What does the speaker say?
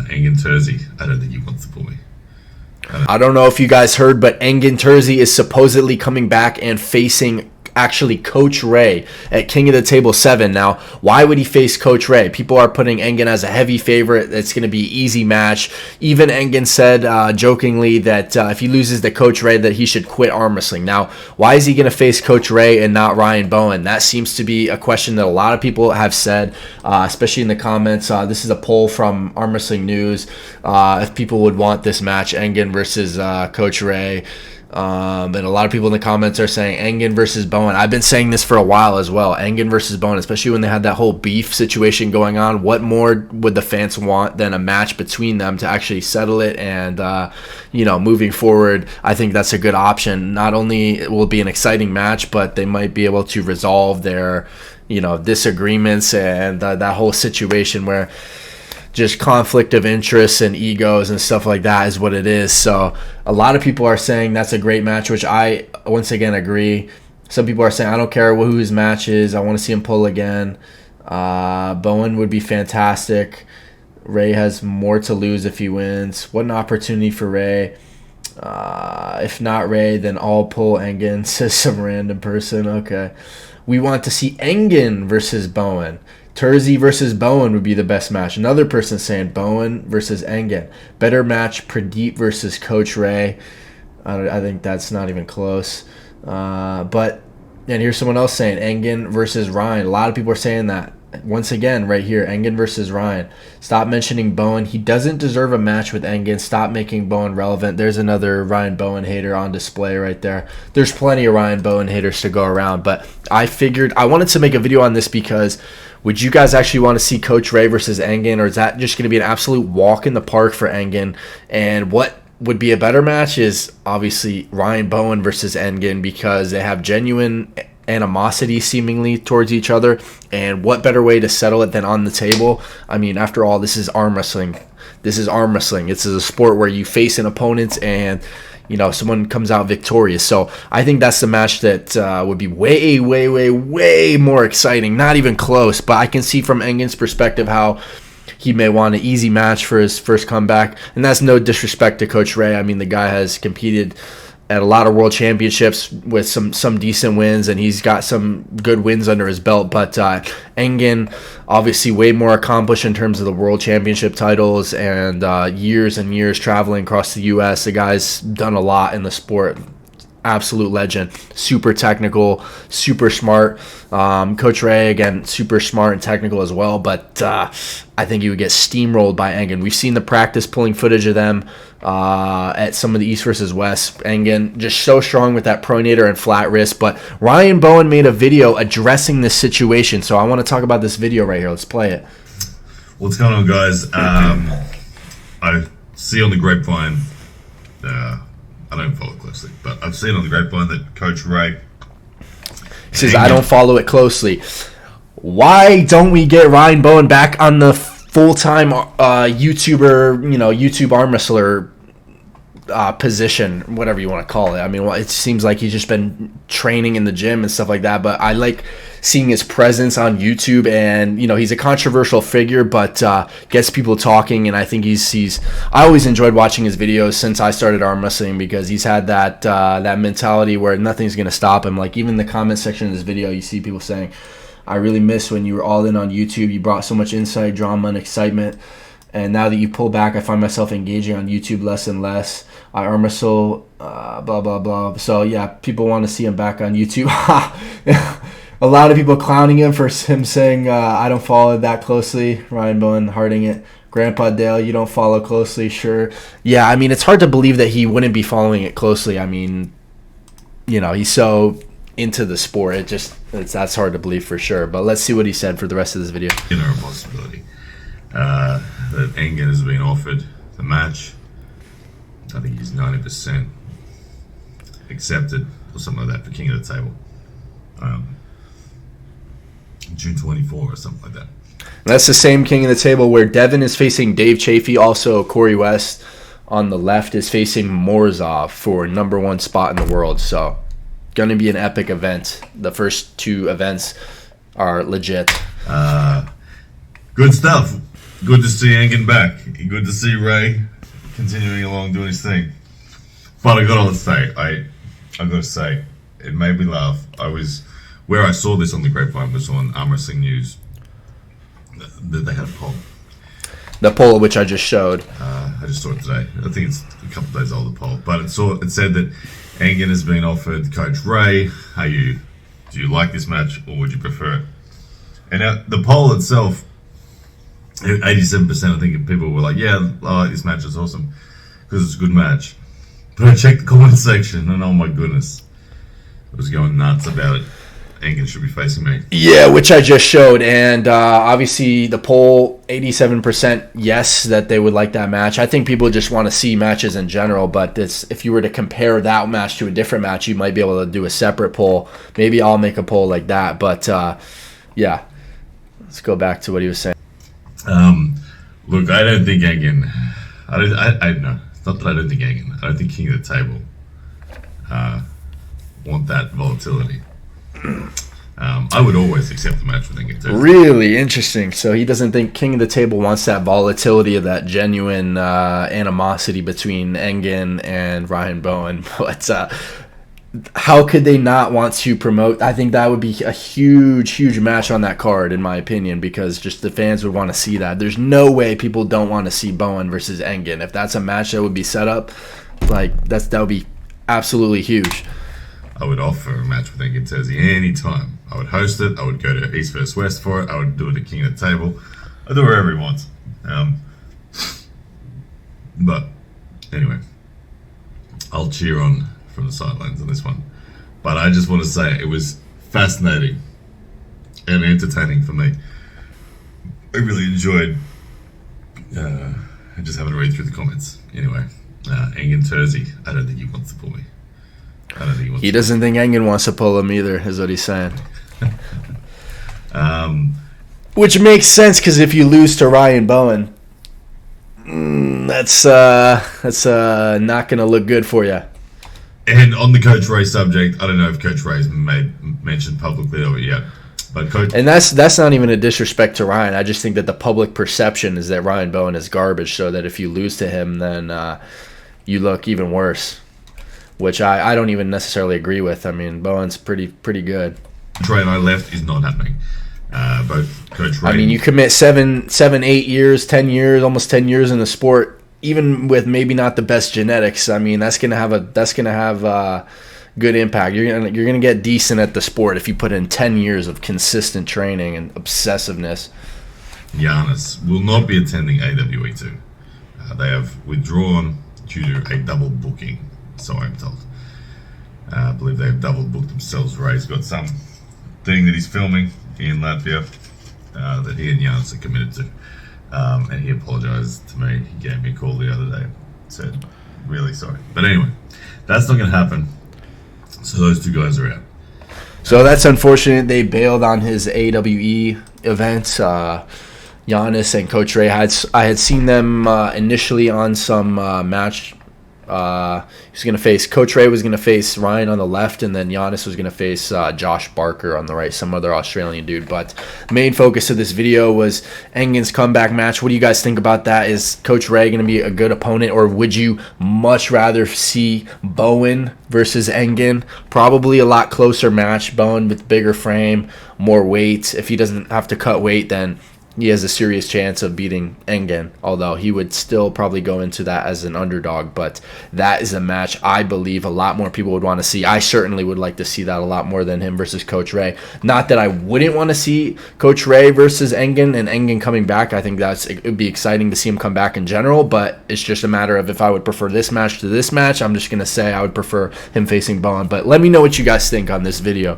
Engin Terzi. I don't think he wants to pull me. I don't know if you guys heard, but Engin Terzi is supposedly coming back and facing actually Coach Ray at King of the Table 7. Now, why would he face Coach Ray? People are putting Engin as a heavy favorite. It's going to be an easy match. Even Engin said jokingly that if he loses to Coach Ray that he should quit arm wrestling. Now, why is he going to face Coach Ray and not Ryan Bowen? That seems to be a question that a lot of people have said, especially in the comments. This is a poll from Arm Wrestling News. If people would want this match, Engin versus Coach Ray. And a lot of people in the comments are saying Engin versus Bowen. I've been saying this for a while as well. Engin versus Bowen, especially when they had that whole beef situation going on. What more would the fans want than a match between them to actually settle it? And, moving forward, I think that's a good option. Not only will it be an exciting match, but they might be able to resolve their, disagreements and that whole situation where just conflict of interests and egos and stuff like that is what it is. So a lot of people are saying that's a great match, which I once again agree. Some people are saying I don't care who his match is, I want to see him pull again. Bowen would be fantastic. Ray has more to lose if he wins. What an opportunity for Ray. If not Ray, then I'll pull Engin, says some random person. Okay. We want to see Engin versus Bowen. Terzi versus Bowen would be the best match. Another person saying Bowen versus Engin. Better match, Pradeep versus Coach Ray. I think that's not even close. And here's someone else saying Engin versus Ryan. A lot of people are saying that. Once again, right here, Engin versus Ryan. Stop mentioning Bowen. He doesn't deserve a match with Engin. Stop making Bowen relevant. There's another Ryan Bowen hater on display right there. There's plenty of Ryan Bowen haters to go around, but I figured I wanted to make a video on this because would you guys actually want to see Coach Ray versus Engin, or is that just going to be an absolute walk in the park for Engin? And what would be a better match is obviously Ryan Bowen versus Engin because they have genuine animosity seemingly towards each other, and what better way to settle it than on the table? I mean, after all, this is arm wrestling. This is arm wrestling. It's a sport where you face an opponent and someone comes out victorious. So I think that's the match that would be way, way, way, way more exciting. Not even close, but I can see from Engin's perspective how he may want an easy match for his first comeback, and that's no disrespect to Coach Ray. I mean, the guy has competed at a lot of world championships with some decent wins, and he's got some good wins under his belt. But Engin, obviously way more accomplished in terms of the world championship titles and years and years traveling across the U.S. The guy's done a lot in the sport. Absolute legend. Super technical, super smart. Coach Ray, again, super smart and technical as well, but I think he would get steamrolled by Engin. We've seen the practice pulling footage of them at some of the East versus West. Engin just so strong with that pronator and flat wrist, but Ryan Bowen made a video addressing this situation, so I want to talk about this video right here. Let's play it. What's going on, guys? I see on the grapevine, I don't follow closely, but I've seen on the grapevine that Coach Ray... He says, I don't follow it closely. Why don't we get Ryan Bowen back on the full-time YouTuber, YouTube arm wrestler position, whatever you want to call it? I mean, it seems like he's just been training in the gym and stuff like that, but I like seeing his presence on YouTube, and he's a controversial figure, but gets people talking, and I think he's I always enjoyed watching his videos since I started arm wrestling because he's had that mentality where nothing's gonna stop him. Like, even in the comment section of this video, you see people saying, I really miss when you were all in on YouTube. You brought so much insight, drama, and excitement. And now that you pull back, I find myself engaging on YouTube less and less. I arm wrestle, blah, blah, blah. So, yeah, people want to see him back on YouTube. A lot of people clowning him for him saying, I don't follow that closely. Ryan Bowen hearting it. Grandpa Dale, you don't follow closely, sure. Yeah, I mean, it's hard to believe that he wouldn't be following it closely. I mean, he's so into the sport. That's hard to believe for sure. But let's see what he said for the rest of this video. A possibility that Engin has been offered the match. I think he's 90% accepted or something like that for King of the Table. June 24 or something like that. That's the same King of the Table where Devin is facing Dave Chafee. Also, Corey West on the left is facing Morzov for #1 spot in the world. So, going to be an epic event. The first two events are legit. Good stuff. good to see Engin back. Good to see Ray continuing along doing his thing. But I gotta say, I gotta say, it made me laugh. Where I saw this on the grapevine was on Arm Wrestling News. That they had a poll. The poll which I just showed. I just saw it today. I think it's a couple of days old, the poll. But it said that Engin has been offered Coach Ray. Do you like this match or would you prefer it? And the poll itself, 87% I think of people were like, yeah, I like this match, it's awesome because it's a good match. But I checked the comment section and oh my goodness, it was going nuts about it. Engin should be facing me. Yeah, which I just showed, and obviously the poll, 87% yes that they would like that match. I think people just want to see matches in general, but if you were to compare that match to a different match, you might be able to do a separate poll. Maybe I'll make a poll like that, but yeah. Let's go back to what he was saying. Look, I don't think Engin. No, it's not that I don't think Engin. I don't think King of the Table want that volatility. I would always accept the match with Engin too. Really interesting. So he doesn't think King of the Table wants that volatility of that genuine animosity between Engin and Ryan Bowen. But how could they not want to promote? I think that would be a huge match on that card, in my opinion, because just the fans would want to see that. There's no way people don't want to see Bowen versus Engin. If that's a match that would be set up, like that would be absolutely huge. I would offer a match with Engin Terzi anytime. I would host it. I would go to East vs West for it. I would do it at King of the Table. I'd do it wherever he wants. But anyway, I'll cheer on from the sidelines on this one. But I just want to say it was fascinating and entertaining for me. I really enjoyed just having to read through the comments. Anyway, Engin Terzi, I don't think he wants to pull me. He doesn't think Engin wants to pull him either, is what he's saying. Which makes sense, because if you lose to Ryan Bowen, that's not going to look good for you. And on the Coach Ray subject, I don't know if Coach Ray's mentioned publicly or yet, but and that's not even a disrespect to Ryan. I just think that the public perception is that Ryan Bowen is garbage, so that if you lose to him, then you look even worse. Which I don't even necessarily agree with. I mean, Bowen's pretty good. Coach Ray and I left is not happening. Both Coach Ray. I mean, you commit 7, 8 years, 10 years, almost 10 years in the sport, even with maybe not the best genetics. I mean, that's gonna have good impact. You're gonna get decent at the sport if you put in 10 years of consistent training and obsessiveness. Giannis will not be attending AWE 2. They have withdrawn due to a double booking. So I'm told. I believe they've double booked themselves. Ray's got some thing that he's filming in Latvia that he and Giannis are committed to. And he apologized to me. He gave me a call the other day. Said, really sorry. But anyway, that's not going to happen. So those two guys are out. So that's unfortunate. They bailed on his AWE event. Giannis and Coach Ray I had seen them initially on some match. He's going to face Coach Ray was going to face Ryan on the left, and then Giannis was going to face Josh Barker on the right, some other Australian dude. But main focus of this video was Engin's comeback match. What do you guys think about that? Is Coach Ray going to be a good opponent, or would you much rather see Bowen versus Engin? Probably a lot closer match. Bowen with bigger frame, more weight. If he doesn't have to cut weight, then he has a serious chance of beating Engin, although he would still probably go into that as an underdog. But that is a match I believe a lot more people would want to see. I certainly would like to see that a lot more than him versus Coach Ray. Not that I wouldn't want to see Coach Ray versus Engin and Engin coming back. I think it would be exciting to see him come back in general, but it's just a matter of if I would prefer this match to this match. I'm just going to say I would prefer him facing Bowen. But let me know what you guys think on this video.